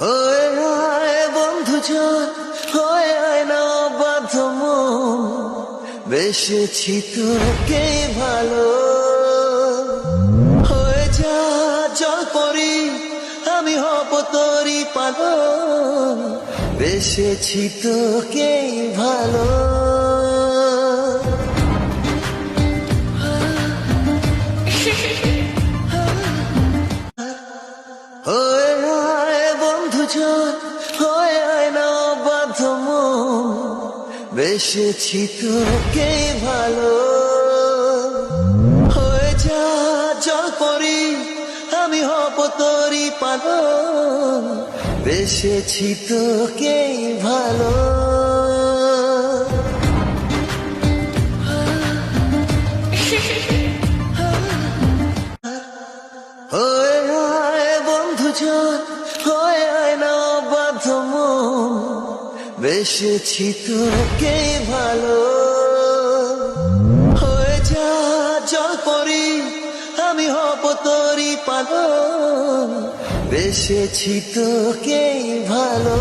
হয়ে আয় বন্ধুজন, হয়ে আয় না বাধ্য মন, বেসেছি তোকে ভালো। হয়ে যা জল পরি, আমি হব তোরই পাগল, বেসেছি তোকে ভালো। হয়ে আয় বন্ধুজন, হয়ে আয় না বাধ্য মন, বেসেছি তোকে ভালো। হয়ে যা জল পরি, আমি হব তোরই পাগল, বেসেছি তোকে ভালো। হয়ে আয় বন্ধুজন, হয়ে আয় না বাধ্য মন, বেসেছি তোকে ভালো। হয়ে যা জল পরি, আমি হব তোরই পাগল, বেসেছি তোকে ভালো।